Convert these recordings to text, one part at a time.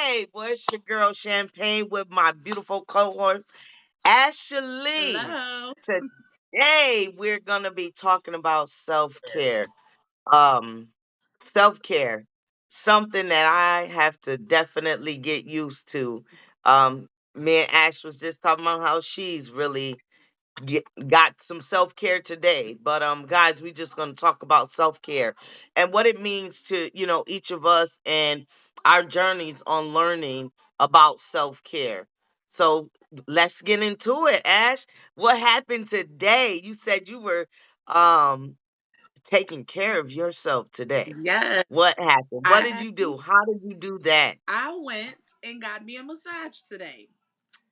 Hey, well, it's your girl Champagne with my beautiful cohort, Ashley. Hello. Today, we're going to be talking about self care. Um, Self care, something that I have to definitely get used to. Me and Ash was just talking about how she's really got some self-care today, but guys, we just going to talk about self-care and what it means to each of us and our journeys on learning about self-care. So let's get into it. Ash, what happened today? You said you were um taking care of yourself today. Yes, What happened? What did I you do? How did you do that? I went and got me a massage today.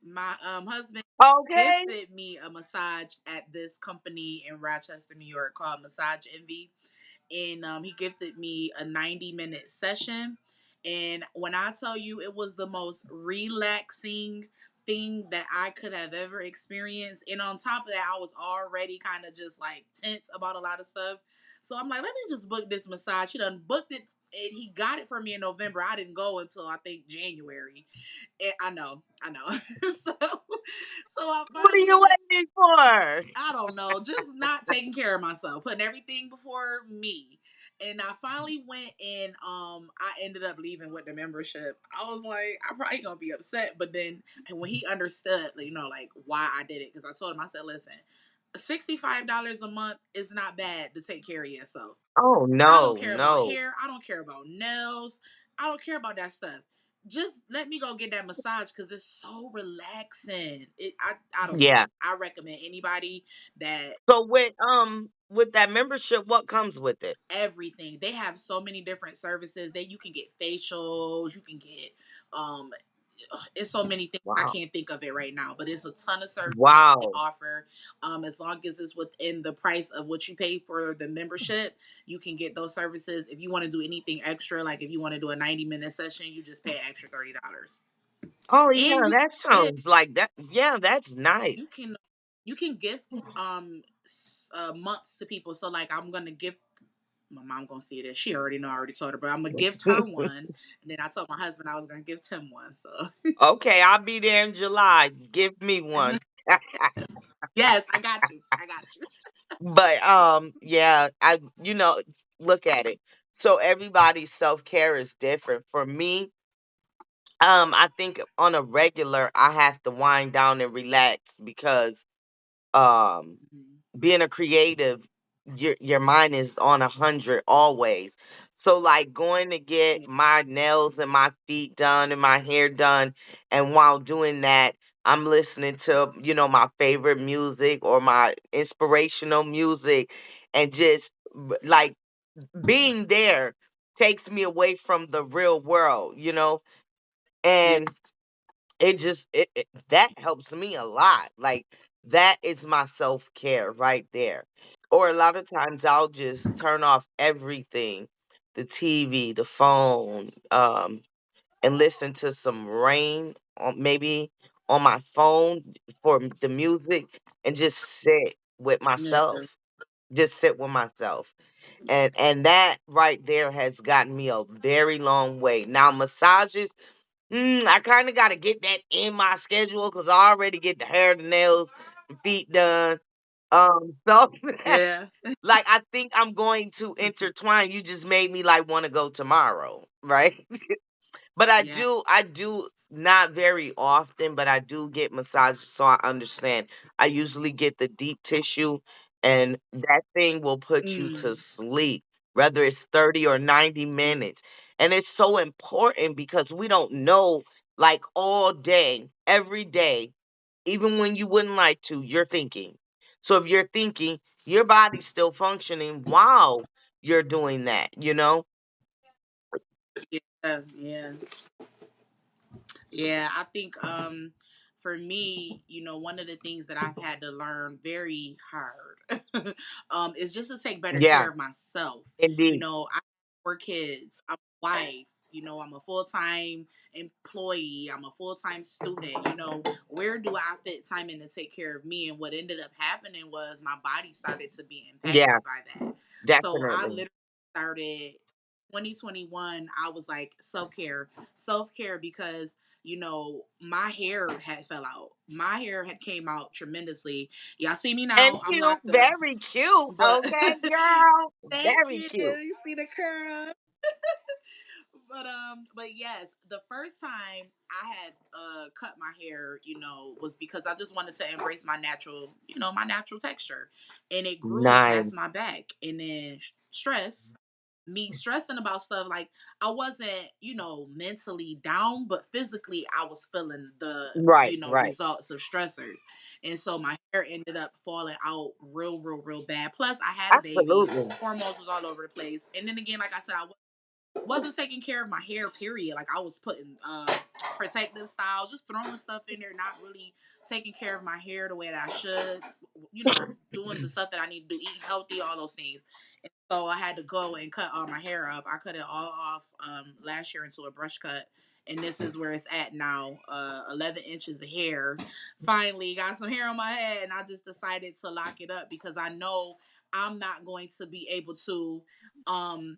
My husband Okay. gifted me a massage at this company in Rochester, New York called Massage Envy. And he gifted me a 90-minute session. And when I tell you it was the most relaxing thing that I could have ever experienced. And on top of that, I was already kind of just like tense about a lot of stuff. So I'm like, let me just book this massage. He done booked it and he got it for me in November. I didn't go until I think January. And I know. So I What are finally you went. waiting for? I don't know, just not taking care of myself, putting everything before me. And I finally went and I ended up leaving with the membership. I was like, I'm probably gonna be upset, but then when he understood, like why I did it, because I told him, I said, listen, $65 a month is not bad to take care of yourself. Oh I don't no, care about no. hair. I don't care about nails. I don't care about that stuff. Just let me go get that massage because it's so relaxing. I don't know. Yeah. I recommend anybody that So with that membership, what comes with it? everything. They have so many different services that you can get facials, you can get um it's so many things I Wow. can't think of it right now, but it's a ton of services they Wow. offer. As long as it's within the price of what you pay for the membership, you can get those services. If you want to do anything extra, like if you want to do a 90-minute session, you just pay extra $30. Oh yeah, And that get sounds like that. Yeah, that's nice. you can you can gift months to people. So like I'm gonna gift my mom gonna see this. She already know. I already told her, but I'm gonna gift her one, and then I told my husband I was gonna gift him one. So Okay, I'll be there in July. Give me one. yes, I got you. I got you. But yeah, I look at it. So everybody's self-care is different. For me, I think on a regular I have to wind down and relax because um Mhm. being a creative, your mind is on 100 always. So like going to get Yeah. my nails and my feet done and my hair done, and while doing that, I'm listening to my favorite music or my inspirational music, and just like being there takes me away from the real world, Yeah. and that helps me a lot. Like that is my self-care right there. Or a lot of times I'll just turn off everything, the TV, the phone, and listen to some rain on maybe on my phone for the music, and just sit with Yeah. myself. Just sit with myself. And that right there has gotten me a very long way. Now massages, I kind of got to get that in my schedule because I already get the hair, the nails, the feet done. So Yeah. like I think I'm going to intertwine. You just made me like want to go tomorrow, right? But Yeah. I do not very often, but I do get massages, so I understand. I usually get the deep tissue, and that thing will put you to Mm. sleep, whether it's 30 or 90 Yeah. minutes. And it's so important because we don't know, like all day, every day, even when you wouldn't like to, you're thinking. So if you're thinking, your body's still functioning while you're doing that. Yeah. Yeah. Yeah, I think for me, one of the things that I've had to learn very hard is just to take better Yeah, care of myself. indeed. I have 4 kids. I'm a wife. I'm a full-time employee. I'm a full-time student. Where do I fit time in to take care of me? And what ended up happening was my body started to be Yeah, impacted by that. So I definitely. literally started 2021, I was like self care because my hair had fell out. My hair had came out tremendously. Y'all see me And now. I'm cute, locked up, very cute. but Okay, girl, thank very you. cute. You see the curl. But yes, the first time I had cut my hair, was because I just wanted to embrace my natural, my natural texture, and it grew Nice. past my back, and then stress, me stressing about stuff like I wasn't, mentally down, but physically I was feeling the, Right, right. results of stressors, and so my hair ended up falling out real, real, real bad. Plus, I had a baby, Absolutely. hormones was all over the place, and then again, like I said, I wasn't taking care of my hair, period. Like I was putting protective styles, just throwing stuff in there, not really taking care of my hair the way that I should, doing the stuff that I need to do, eating healthy, all those things. And so I had to go and cut all my hair up. I cut it all off last year into a brush cut. And this is where it's at now, 11 inches of hair. Finally got some hair on my head, and I just decided to lock it up because I know I'm not going to be able to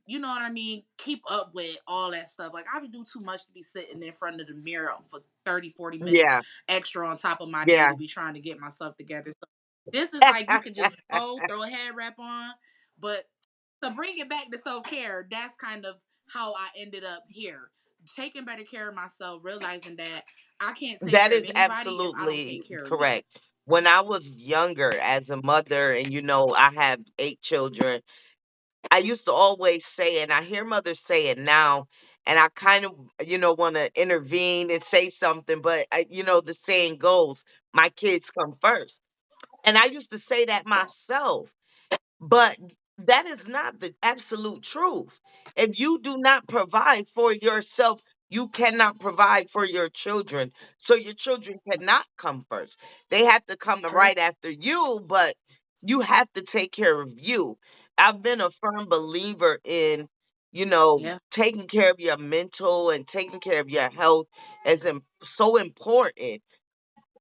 you know what I mean, keep up with all that stuff. Like I would do too much to be sitting in front of the mirror for 30, 40 minutes Yeah, extra on top of my day yeah. to be trying to get myself together. So this is like you can just go throw a head wrap on, but to bring it back to self-care, that's kind of how I ended up here. Taking better care of myself, realizing that I can't take That care of is anybody if I don't absolutely take care of me. correct. When I was younger as a mother, and I have 8 children, I used to always say, and I hear mothers say it now, and I kind of, want to intervene and say something, but the saying goes, my kids come first. And I used to say that myself. But that is not the absolute truth. If you do not provide for yourself, you cannot provide for your children. So your children cannot come first. They have to come True. right after you, but you have to take care of you. I've been a firm believer in, Yeah. taking care of your mental and taking care of your health as so important.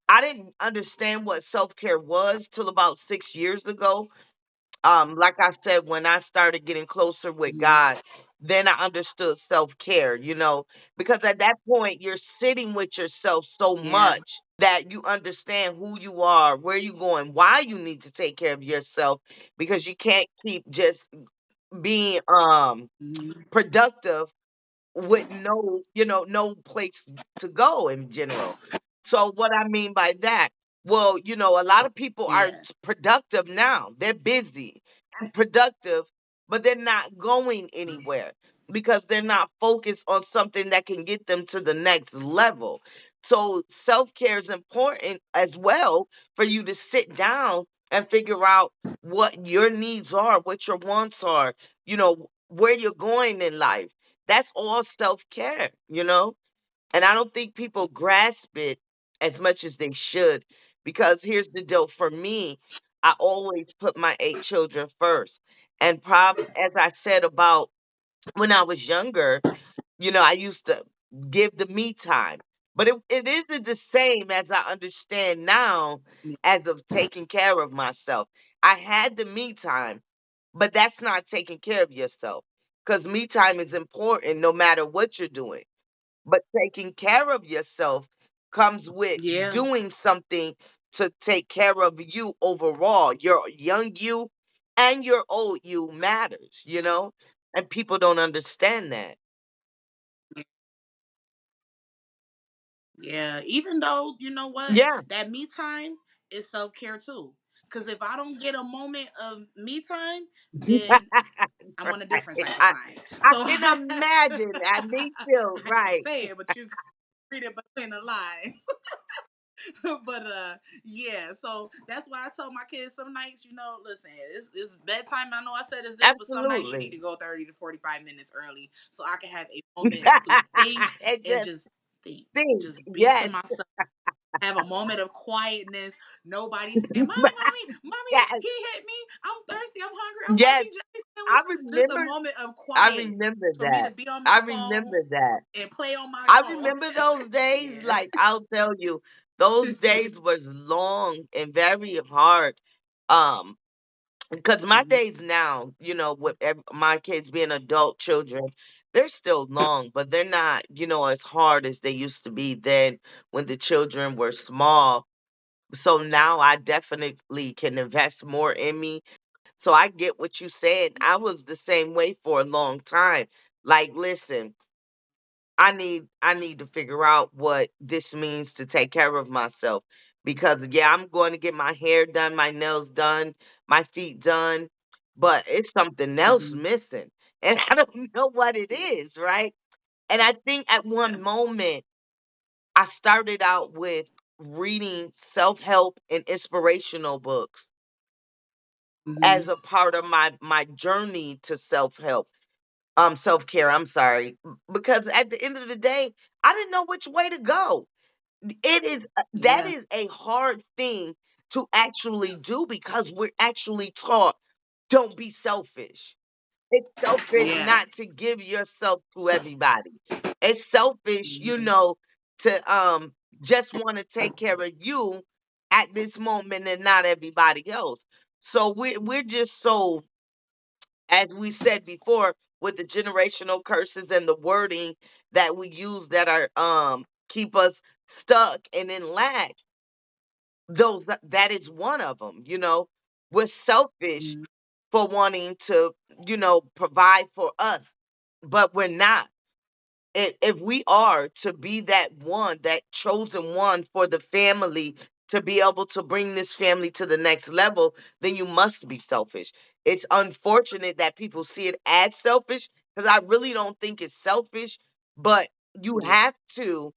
I didn't understand what self care was till about 6 years ago. Like I said, when I started getting closer with Mhm. God, then I understood self-care, because at that point you're sitting with yourself so Yeah. much that you understand who you are, where you're going, why you need to take care of yourself, because you can't keep just being Mhm. productive with no place to go in general. So what I mean by that, well, a lot of people are Yeah. productive now. They're busy and productive, but they're not going anywhere because they're not focused on something that can get them to the next level. So self-care is important as well for you to sit down and figure out what your needs are, what your wants are, where you're going in life. That's all self-care. And I don't think people grasp it as much as they should, because here's the deal for me, I always put my 8 children first. And as I said about when I was younger, I used to give the me time. But it isn't the same as I understand now as of taking care of myself. I had the me time, but that's not taking care of yourself, because me time is important no matter what you're doing. But taking care of yourself comes with Yeah. doing something to take care of you overall. Your young you and your old you matters. And people don't understand that. Yeah, even though you know what, Yeah. that me time is self care too. Because if I don't get a moment of me time, then I'm on a different Right. type of I, time. I So can I have to, imagine. I me too. I hate to Right. say it, but you can read it between the lines. But yeah, so that's why I told my kids some nights, listen, it's bedtime. I know I said it's this, but some nights you need Absolutely. to go 30 to 45 minutes early so I can have a moment to think And and just just think, think. just be to Yes. myself, have a moment of quietness. Nobody saying, "Mommy, mommy, mommy, Yes. he hit me. I'm thirsty. I'm hungry. I want Yes. me just a I sandwich." Just a remember moment of I quiet remember for me to that. be on I my phone remember that. and play on my I phone. remember those days, Yeah. like I'll tell you, those days was long and very hard. Um, because my Mhm. days now, with my kids being adult children, they're still long, but they're not, as hard as they used to be then when the children were small. So now I definitely can invest more in me. So I get what you said. I was the same way for a long time. Like, listen, I need to figure out what this means to take care of myself, because yeah, I'm going to get my hair done, my nails done, my feet done, but it's something else Mhm. missing. And I don't know what it Yeah. is, right? And I think at one moment I started out with reading self-help and inspirational books as Mhm. a part of my journey to self-help, self-care, I'm sorry, because at the end of the day, I didn't know which way to go. It is that Yeah. is a hard thing to actually do, because we're actually taught, don't be selfish. It's selfish Yeah. not to give yourself to everybody. It's selfish, Mhm. to just want to take care of you at this moment and not everybody else. So we're just so, as we said before, with the generational curses and the wording that we use that are keep us stuck and in lack. That is one of them. We're selfish Mhm. for wanting to, provide for us, but we're not. If we are to be that one, that chosen one for the family, to be able to bring this family to the next level, then you must be selfish. It's unfortunate that people see it as selfish, because I really don't think it's selfish, but you Yeah. have to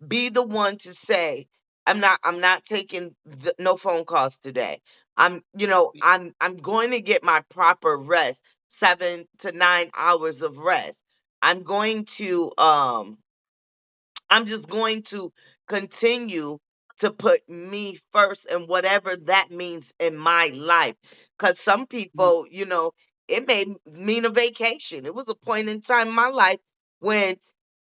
be the one to say, I'm not taking no phone calls today. I'm going to get my proper rest, 7 to 9 hours of rest. I'm going to I'm just going to continue to put me first, and whatever that means in my life. Because some Mhm. people, it may mean a vacation. It was a point in time in my life when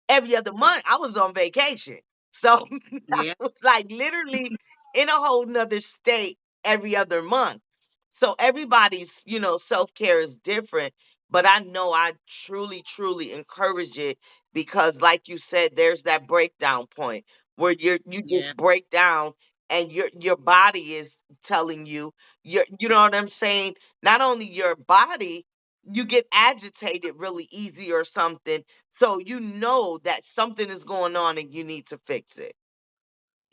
every other month I was on vacation. So I Yeah. was like literally in a whole nother state every other month. So everybody's, self care is different. But I know I truly, truly encourage it, because like you said, there's that breakdown point where you Yeah. just break down, and your body is telling you, you know what I'm saying, not only your body, you get agitated really easy or something, so you know that something is going on and you need to fix it.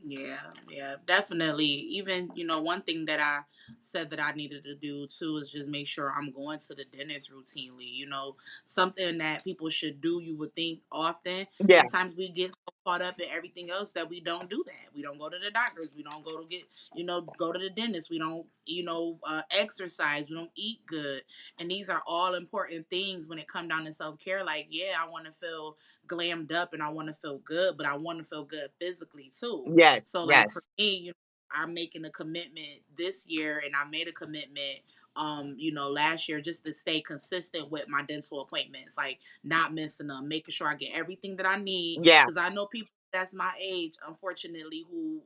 Yeah, yeah, definitely. Even, one thing that I said that I needed to do too is just make sure I'm going to the dentist routinely. Something that people should do, you would think often. Yeah. Sometimes we get so caught up in everything else that we don't do that. We don't go to the doctors. We don't go to go to the dentist. We don't, exercise. We don't eat good. And these are all important things when it come down to self care. Like, yeah, I want to feel glammed up and I want to feel good, but I want to feel good physically too. Yes. So like for Yes. me, I'm making a commitment this year and I made a commitment last year just to stay consistent with my dental appointments, like not missing them, making sure I get everything that I need. Yeah. Cause I know people that's my age, unfortunately, who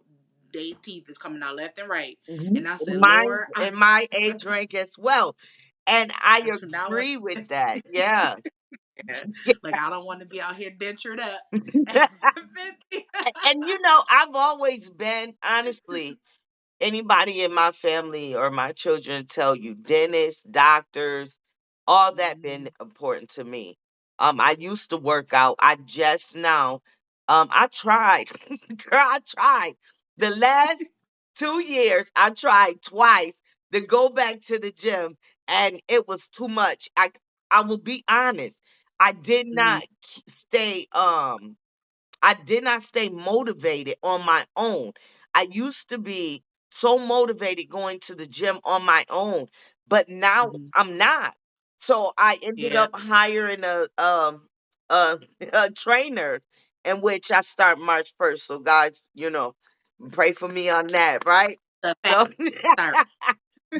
they teeth is coming out left and right. Mhm. And I said, Mine Lord, and my age rank as well, and I I do not want agree with that. Yeah. like I don't want to be out here dentured up at 50. And I've always been, honestly, anybody in my family or my children tell you, dentists, doctors, all that been Mhm. important to me. I used to work out. I just now, I tried. Girl, I tried. The last 2 years, I tried twice to go back to the gym, and it was too much. I will be honest. I did Mhm. not stay I did not stay motivated on my own. I used to be so motivated going to the gym on my own, but now Mhm. I'm not. So I ended Yeah. up hiring a, a trainer, in which I start March 1st. So guys, pray for me on that, right? The fast So start.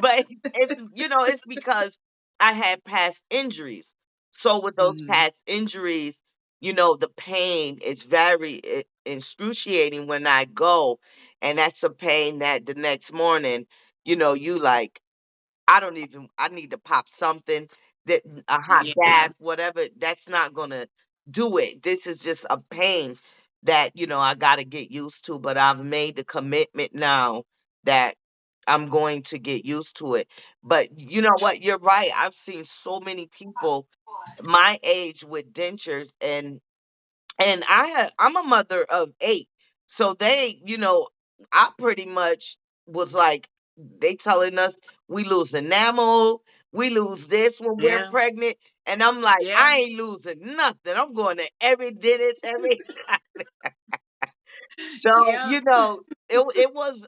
but it's because I had past injuries. So with those Mhm. past injuries, the pain is very excruciating when I go, and that's a pain that the next morning, you like I don't even, I need to pop something that a hot Yeah. bath, whatever, that's not gonna do it. This is just a pain that, I gotta get used to, but I've made the commitment now that I'm going to get used to it. But you know what? You're right. I've seen so many people my age with dentures, and I'm a mother of 8. So they, I pretty much was like, they telling us we lose enamel, we lose this when we're Yeah. pregnant. And I'm like, Yeah. I ain't losing nothing. I'm going to every dentist, every so, Yeah. it was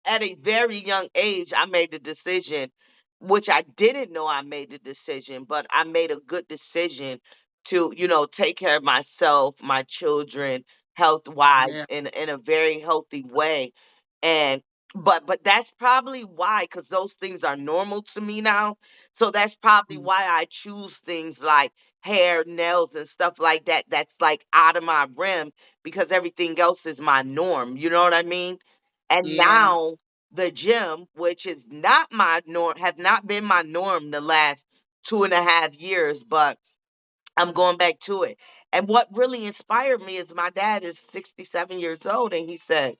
at a very young age, I made the decision, which I didn't know I made the decision, but I made a good decision to, take care of myself, my children, health wise, Yeah. in a very healthy way. And but that's probably why, because those things are normal to me now. So that's probably Mm. why I choose things like hair, nails, and stuff like that. That's like out of my rim because everything else is my norm. You know what I mean? And Yeah. now the gym, which is not my norm, have not been my norm the last 2.5 years, but I'm going back to it. And what really inspired me is my dad is 67 years old, and he said,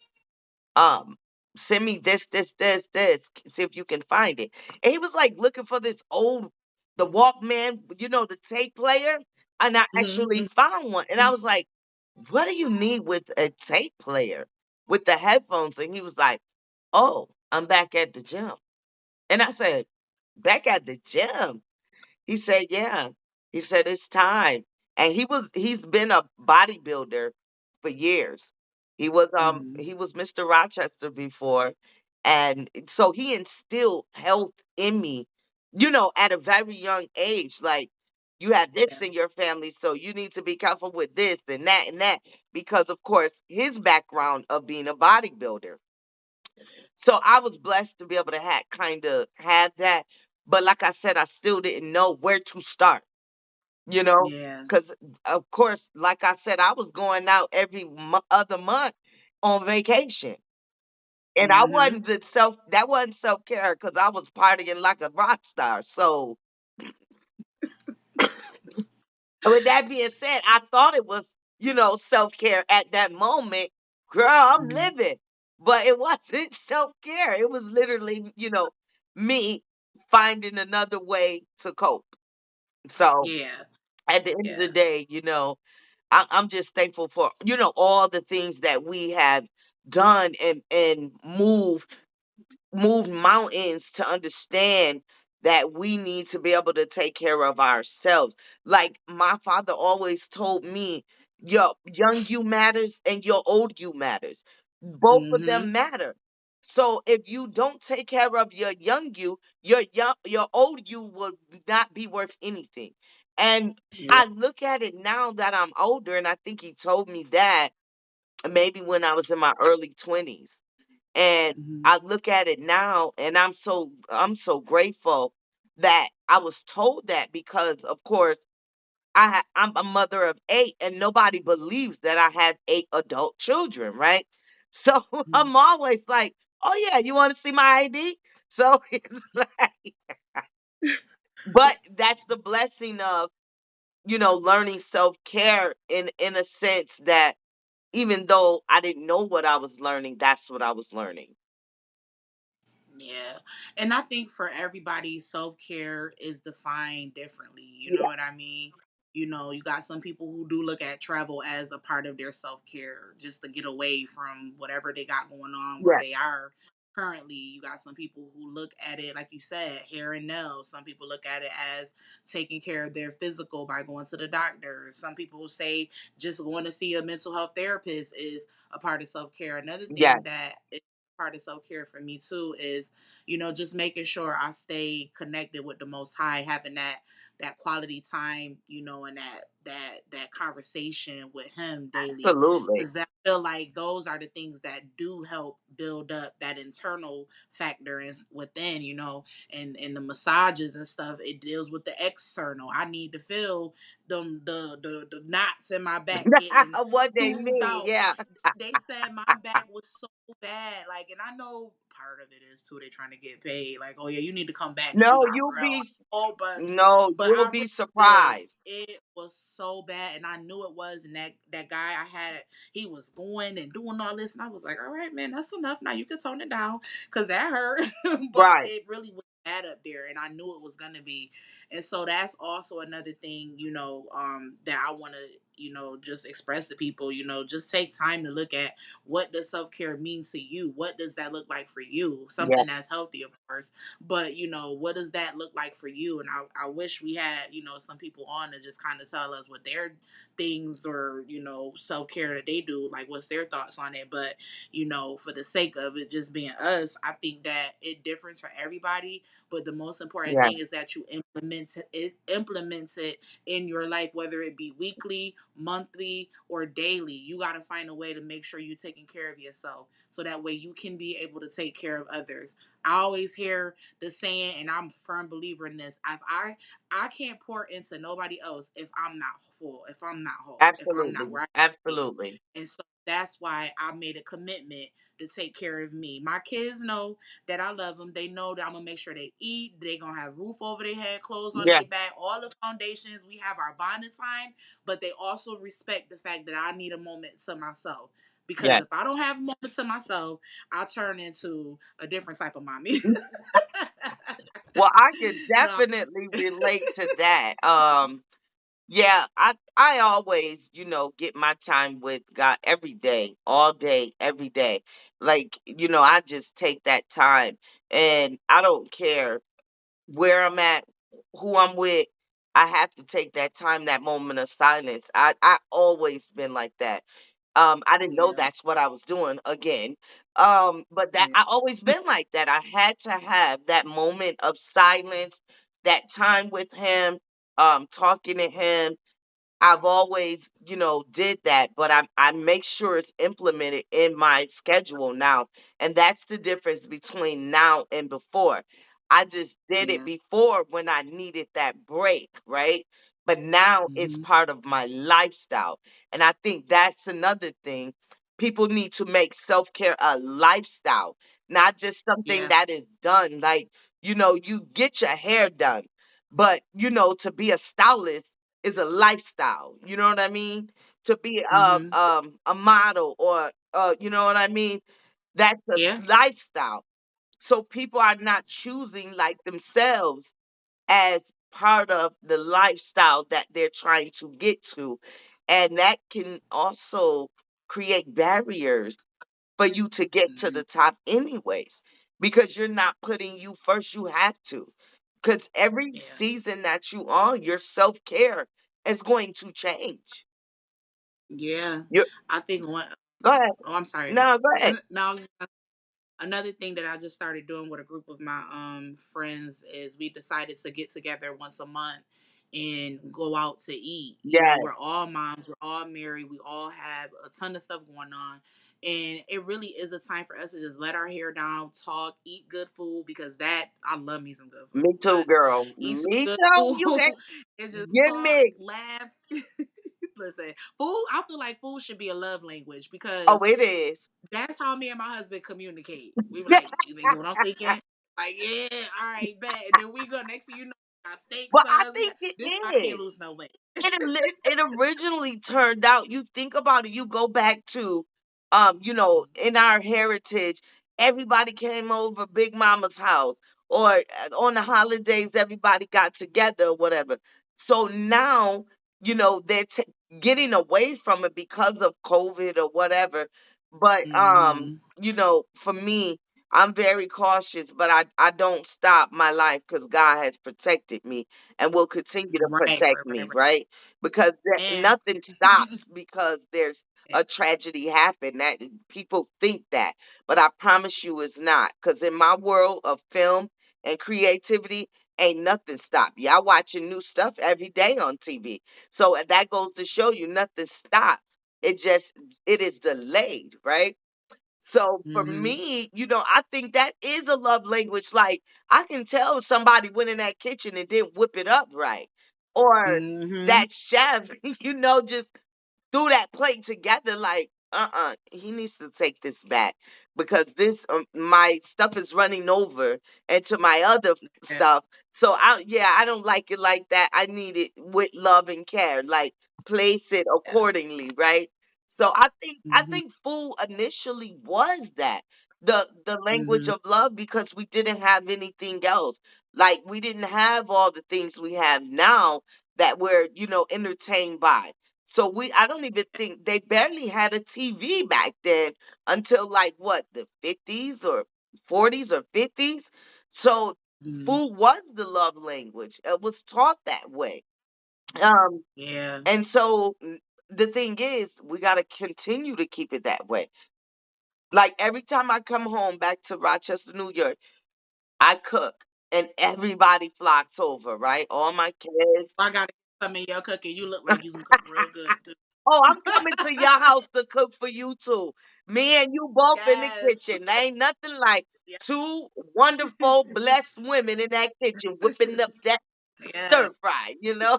um, send me this, see if you can find it. And he was like looking for this old, the Walkman, the tape player, and I actually Mm-hmm. found one. And I was like, what do you need with a tape player with the headphones? And he was like, oh, I'm back at the gym. And I said, back at the gym? He said, yeah. He said, it's time. And he's been a bodybuilder for years. Mm-hmm. He was Mr. Rochester before. And so he instilled health in me, at a very young age. Like, you have Yeah. this in your family, so you need to be careful with this and that, because of course his background of being a bodybuilder. So I was blessed to be able to kind of have that. But like I said, I still didn't know where to start, you know, Yeah. because of course, like I said, I was going out every other month on vacation. And Mm-hmm. that wasn't self care because I was partying like a rock star. So with that being said, I thought it was, self care at that moment. Girl, I'm Mm-hmm. living. But it wasn't self care. It was literally, me finding another way to cope. So Yeah. at the end of the Yeah. day, I'm just thankful for, all the things that we have done and moved mountains to understand that we need to be able to take care of ourselves. Like my father always told me, your young you matters and your old you matters. Both of Mm-hmm. them matter. So if you don't take care of your young you, your old you will not be worth anything. And Yeah. I look at it now that I'm older, and I think he told me that maybe when I was in my early 20s. And Mm-hmm. I look at it now and I'm so grateful that I was told that, because of course I'm a mother of 8 and nobody believes that I have 8 adult children, right? So Mm-hmm. I'm always like, "Oh yeah, you want to see my ID?" So it's like, but that's the blessing of, learning self-care in a sense that even though I didn't know what I was learning, that's what I was learning. Yeah. And I think for everybody, self care is defined differently. You know Yeah. what I mean? You know, you got some people who do look at travel as a part of their self care just to get away from whatever they got going on where Yeah. they are currently. You got some people who look at it, like you said, hair and nails. Some people look at it as taking care of their physical by going to the doctor. Some people say just going to see a mental health therapist is a part of self care. Another Yeah. thing that is part of self care for me too is, just making sure I stay connected with the Most High, having that quality time, and that conversation with Him daily, Absolutely. because I feel like those are the things that do help build up that internal factor within, and the massages and stuff. It deals with the external. I need to feel them the knots in my back getting What they soothed mean, out. yeah. They said my back was so bad, like, and I know part of it is too. They trying to get paid. Like, oh yeah, you need to come back because you No, got you'll real. be Like, oh, no, but you'll I be really did. surprised. It was so bad, and I knew it was. And that guy I had, he was going and doing all this, and I was like, all right, man, that's enough. Now you can tone it down because that hurt. But Right. it really was bad up there, and I knew it was gonna be. And so that's also another thing, that I want to, just express to people. Just take time to look at what does self-care mean to you. What does that look like for you? Yeah, Something that's healthy, of course, but what does that look like for you? And I wish we had, some people on to just kind of tell us what their things or, self-care that they do, like what's their thoughts on it. But for the sake of it just being us, I think that it differs for everybody. But the most important yeah, thing is that you implement it in your life, whether it be weekly, monthly, or daily. You got to find a way to make sure you're taking care of yourself, so that way you can be able to take care of others. I always hear the saying, and I'm a firm believer in this. If I can't pour into nobody else if I'm not full, if I'm not whole, if I'm not absolutely, where I be. absolutely. And so that's why I made a commitment to take care of me. My kids know that I love them. They know that I'm gonna make sure they eat. They gonna have roof over their head, clothes on Yeah, their back, all the foundations. We have our bonding time, but they also respect the fact that I need a moment to myself. Because yeah. if I don't have a moment to myself, I turn into a different type of mommy. Well, I can No. definitely relate to that. Yeah, I always, get my time with God every day, all day, every day. Like, I just take that time and I don't care where I'm at, who I'm with. I have to take that time, that moment of silence. I always been like that. I didn't know Yeah. that's what I was doing again. But that Yeah. I always been like that. I had to have that moment of silence, that time with him, talking to him. I've always, did that, but I make sure it's implemented in my schedule now. And that's the difference between now and before. I just did it Yeah. before when I needed that break, right? But now it's Hmm. part of my lifestyle. And I think that's another thing. People need to make self-care a lifestyle, not just something Yeah. that is done. Like, you get your hair done, but to be a stylist is a lifestyle. You know what I mean? To be Hmm. a model or you know what I mean? That's a Yeah. lifestyle. So people are not choosing like themselves as part of the lifestyle that they're trying to get to. And that can also create barriers for you to get to Hmm. the top anyways, because you're not putting you first. You have to, because every Yeah. season that you on, your self-care is going to change. Yeah. You I think one. Go ahead. Oh, I'm sorry. No, go ahead. No, another thing that I just started doing with a group of my friends is we decided to get together once a month and go out to eat. Yes, We're all moms, we're all married, we all have a ton of stuff going on. And it really is a time for us to just let our hair down, talk, eat good food, because that I love me some good me food. too, But girl. eat some Me good too. food You ain't and just give talk, me. laugh. Listen, food, I feel like food should be a love language, Oh, because it is. that's how me and my husband communicate. We were like, "You thinking what I'm thinking?" Like, yeah, all right, bet. And then we go, next thing you know, we got steak Well, I subs. think it This I can't is. lose no weight. It originally turned out, you think about it, you go back to in our heritage, everybody came over Big Mama's house, or on the holidays everybody got together or whatever. So now, they're getting away from it because of COVID or whatever. But Mm-hmm. for me, I'm very cautious, but I don't stop my life because God has protected me and will continue to Right, protect right, right, me, right. right? Because And nothing stops because there's a tragedy happen. That people think that, but I promise you, it's not. Because in my world of film and creativity, ain't nothing stop. Y'all watching new stuff every day on TV, so that goes to show you nothing stops. It just it is delayed, right? So for mm-hmm. me, I think that is a love language. Like, I can tell somebody went in that kitchen and didn't whip it up right. Or Mm-hmm. that chef, just threw that plate together like, he needs to take this back because this my stuff is running over into my other Yeah. stuff. So I don't like it like that. I need it with love and care, like place it Yeah. accordingly, right? So I Hmm. think food initially was that the language Hmm. of love because we didn't have anything else. Like we didn't have all the things we have now that we're, entertained by. So I don't even think they barely had a TV back then until like what, the 50s or 40s or 50s. So Hmm. food was the love language. It was taught that way. Um, Yeah. and so the thing is, we got to continue to keep it that way. Like every time I come home back to Rochester, New York, I cook and everybody flocks over, right? All my kids. I gotta get some of your cooking. You look like you can cook real good too. Oh, I'm coming to your house to cook for you too. Me and you both in the Yes. kitchen. There ain't nothing like Yeah. two wonderful, blessed women in that kitchen whipping up that Yeah. stir fry, you know?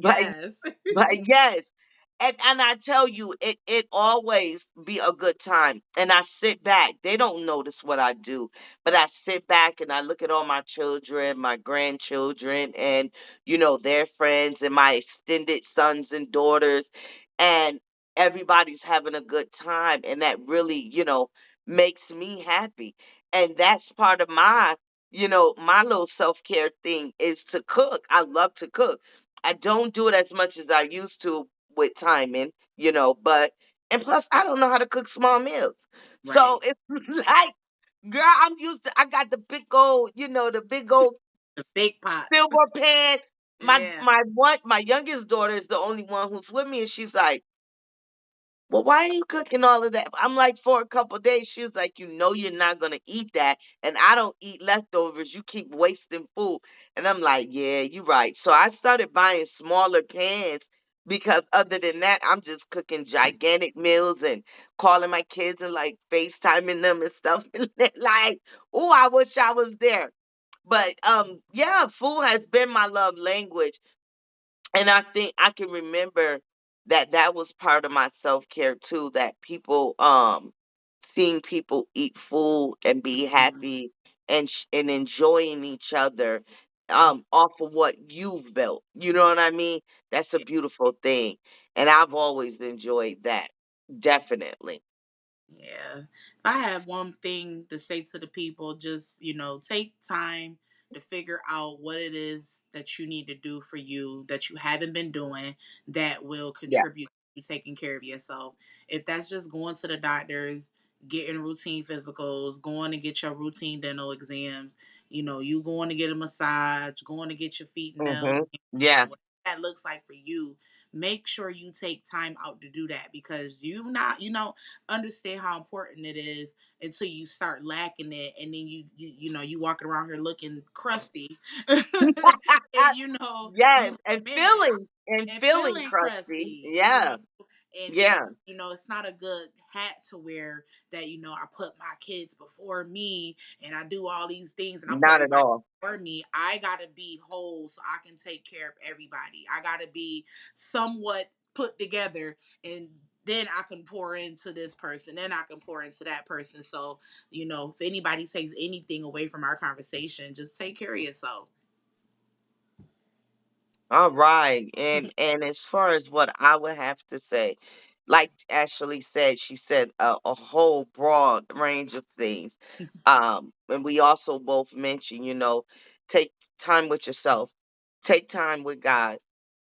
But Yes. But yes, and I tell you, it always be a good time. And I sit back. They don't notice what I do, but I sit back and I look at all my children, my grandchildren, and their friends and my extended sons and daughters, and everybody's having a good time, and that really, makes me happy. And that's part of my little self care thing is to cook. I love to cook. I don't do it as much as I used to with timing, but and plus I don't know how to cook small meals. So Right. it's like, girl, I got the big old The big pots. silver pan. My Yeah. my youngest daughter is the only one who's with me, and she's like, well, why are you cooking all of that? I'm like, for a couple days. She was like, you're not gonna eat that, and I don't eat leftovers. You keep wasting food, and I'm like, yeah, you're right. So I started buying smaller pans because other than that, I'm just cooking gigantic meals and calling my kids and like FaceTiming them and stuff. And they're like, oh, I wish I was there. But yeah, food has been my love language, and I think I can remember that that was part of my self-care too, that people seeing people eat food and be Mhm. happy and enjoying each other Yeah. off of what you've built. You know what I mean? That's a beautiful thing. And I've always enjoyed that. Definitely. Yeah. If I have one thing to say to the people, just, take time to figure out what it is that you need to do for you that you haven't been doing that will Yeah. contribute to you taking care of yourself. If that's just going to the doctors, getting routine physicals, going to get your routine dental exams, you going to get a massage, going to get your feet and nails, Mhm. Yeah. what that looks like for you, make sure you take time out to do that because you understand how important it is until you start lacking it, and then you walking around here looking crusty, and Yes, you and man feeling feeling crusty. crusty, Yeah. and Yeah. it's not a good hat to wear that I put my kids before me and I do all these things and I put Not at everybody all. before me. I gotta be whole so I can take care of everybody. I gotta be somewhat put together, and then I can pour into this person, then I can pour into that person. So, if anybody takes anything away from our conversation, just take care of yourself. All right. And as far as what I would have to say, like Ashley said, she said a whole broad range of things. And we also both mentioned, take time with yourself, take time with God.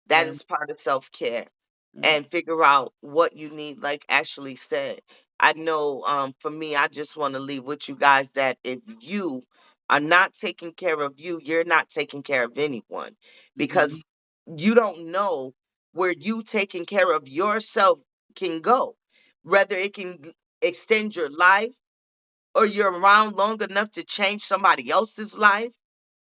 That Yeah. is part of self-care, Mm-hmm. and figure out what you need, like Ashley said. I know for me, I just want to leave with you guys that if you are not taking care of you, you're not taking care of anyone, Mm-hmm. because you don't know where you taking care of yourself can go, whether it can extend your life or you're around long enough to change somebody else's life,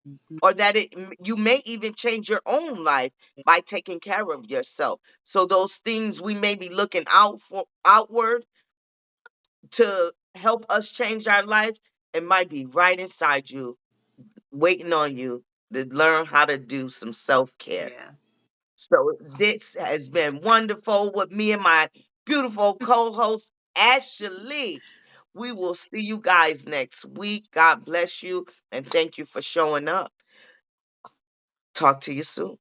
Mm-hmm. or that you may even change your own life by taking care of yourself. So those things we may be looking out for outward to help us change our life, it might be right inside you, waiting on you to learn how to do some self-care. Yeah. So this has been wonderful with me and my beautiful co-host Ashley. We will see you guys next week. God bless you and thank you for showing up. Talk to you soon.